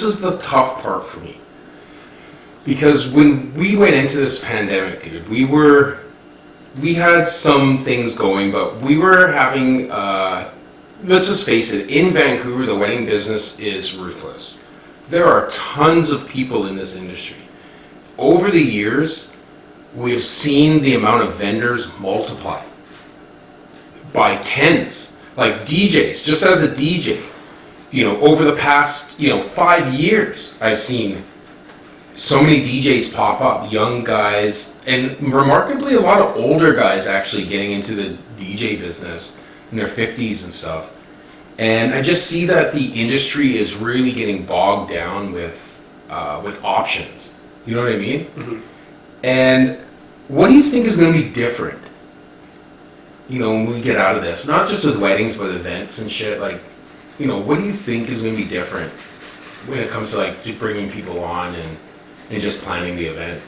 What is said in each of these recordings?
is the tough part for me. Because when we went into this pandemic, dude, we had some things going, but we were having, let's just face it, in Vancouver, the wedding business is ruthless. There are tons of people in this industry. Over the years, we've seen the amount of vendors multiply by tens. Like DJs, just as a DJ, over the past, 5 years, I've seen so many DJs pop up, young guys, and remarkably a lot of older guys actually getting into the DJ business in their 50s and stuff. And I just see that the industry is really getting bogged down with options. You know what I mean? Mm-hmm. And what do you think is going to be different? When we get out of this, not just with weddings, but events and shit. Like, what do you think is going to be different when it comes to like just bringing people on and just planning the event?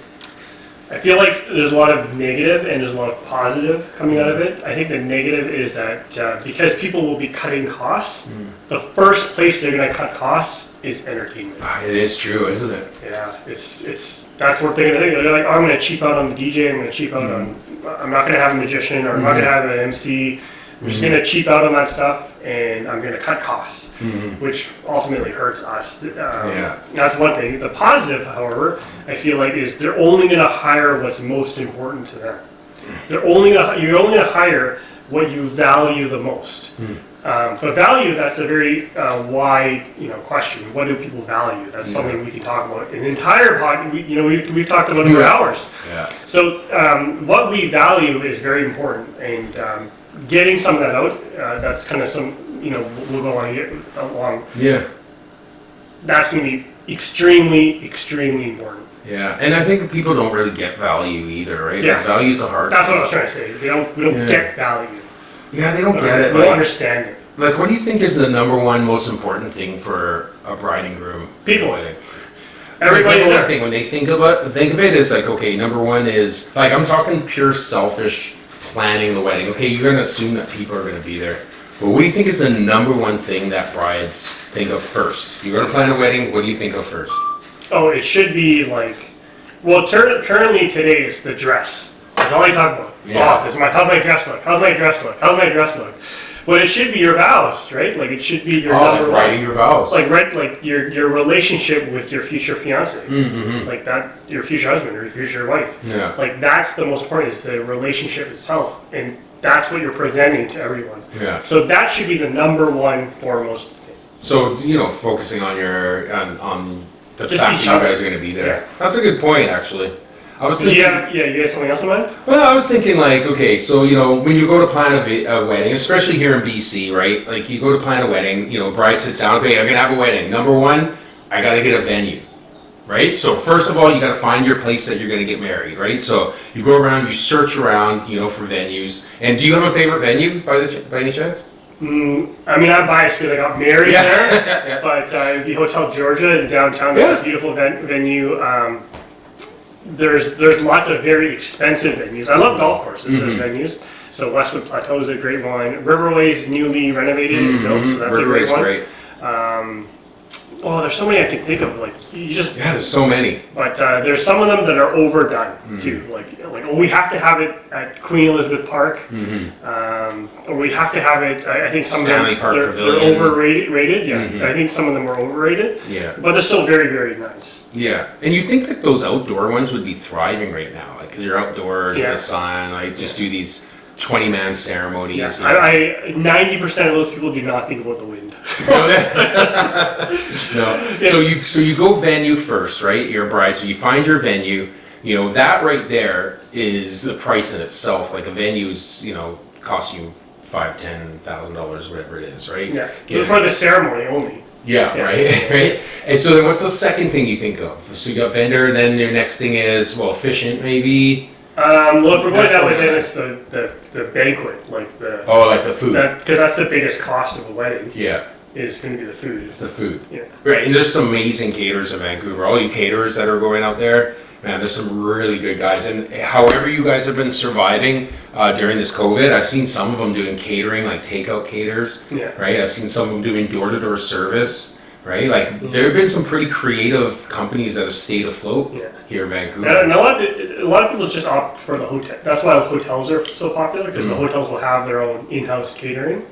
I feel like there's a lot of negative and there's a lot of positive coming out of it. I think the negative is that because people will be cutting costs, the first place they're going to cut costs is entertainment. It is true, isn't it? Yeah, it's that's what they're going to think. They're like, I'm going to cheap out on the DJ. I'm going to cheap out on. I'm not going to have a magician, or I'm not going to have an MC. I'm just going to cheap out on that stuff, and I'm going to cut costs, which ultimately hurts us. That's one thing. The positive, however, I feel like is they're only going to hire what's most important to them. You're only going to hire what you value the most. But value, that's a very wide, question. What do people value? That's something we can talk about. An entire pod, we've talked about it for hours. Yeah. So what we value is very important, and getting some of that out, that's kind of some, we'll go on along. Yeah. That's going to be extremely, extremely important. Yeah, and I think people don't really get value either, right? Yeah. Value's a hard. That's what I was trying to say. We don't get value. Yeah, they don't get it. They don't understand it. Like, what do you think is the number one most important thing for a bride and groom? People. Wedding? Everybody's like, thing when they think of it is like, okay, number one is like, I'm talking pure selfish planning the wedding. Okay, you're gonna assume that people are gonna be there. But what do you think is the number one thing that brides think of first? You're gonna plan a wedding. What do you think of first? Oh, it should be like, well, currently today it's the dress. That's all I talk about. Yeah. How's my dress look? How's my dress look? How's my dress look? But it should be your vows, right? Like it should be your number like writing your vows. Like your relationship with your future fiance, like that, your future husband or your future wife. Yeah. Like that's the most important, is the relationship itself, and that's what you're presenting to everyone. Yeah. So that should be the number one foremost thing. So focusing on on the Just fact that you guys are going to be there. Yeah. That's a good point, actually. I was thinking, you got something else in mind? Well, I was thinking like, okay, so when you go to plan a wedding, especially here in BC, right? Like you go to plan a wedding, bride sits down, okay, I'm gonna have a wedding. Number one, I gotta get a venue, right? So first of all, you gotta find your place that you're gonna get married, right? So you go around, you search around, for venues. And do you have a favorite venue by any chance? I'm biased because I got married there, but it'd be Hotel Georgia in downtown. That's a beautiful venue. There's lots of very expensive venues. I love golf courses as venues. So Westwood Plateau is a great one. Riverway's newly renovated and built, so that's Riverway's a great one. Great. There's so many I can think of. Like there's so many. But there's some of them that are overdone too. Like we have to have it at Queen Elizabeth Park, or we have to have it. I think some Stanley of them Park they're Pavilion. overrated. Yeah, I think some of them were overrated. Yeah, but they're still very, very nice. Yeah, and you think that those outdoor ones would be thriving right now, like because you're outdoors in the sun, like just do these 20-man ceremonies. Yeah. 90% of those people do not think about the wind. No. Yeah. So you go venue first, right? You're a bride, so you find your venue. That right there is the price in itself. Like a venue's, costs you $5,000-$10,000, whatever it is, right? Yeah. For the ceremony only. Yeah, right, right. And so then what's the second thing you think of? So you got vendor, then your next thing is, efficient maybe? Well, if we're going that way, then it's the banquet, like the... Oh, like the food. Because that's the biggest cost of a wedding. Yeah. Is going to be the food. It's the food. Yeah. Right, and there's some amazing caterers in Vancouver. All you caterers that are going out there, man, there's some really good guys. And however you guys have been surviving during this COVID, I've seen some of them doing catering, like takeout caterers. Yeah. Right, I've seen some of them doing door-to-door service. right? Like there have been some pretty creative companies that have stayed afloat here in Vancouver. And a lot of people just opt for the hotel. That's why hotels are so popular, because the hotels will have their own in-house catering.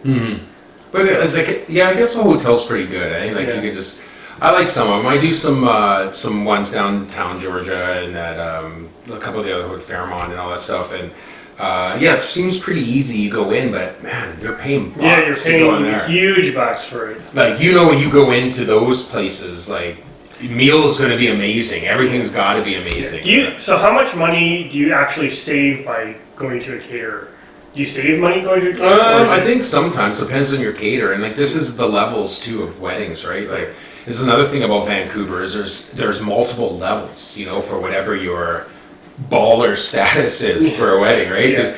But it's like, I guess the hotel's pretty good, eh? Like you could just, I like some of them. I do some ones downtown Georgia and at a couple of the other Fairmont and all that stuff. And it seems pretty easy. You go in, but man, you're paying bucks. Yeah, you're to go in paying there. huge bucks for it. Like, when you go into those places, like, meal is going to be amazing. Everything's got to be amazing. So how much money do you actually save by going to a caterer? Do you save money going to a caterer? I think sometimes depends on your caterer, and like this is the levels too of weddings, right? Like this is another thing about Vancouver is there's multiple levels, for whatever your baller status is for a wedding, right?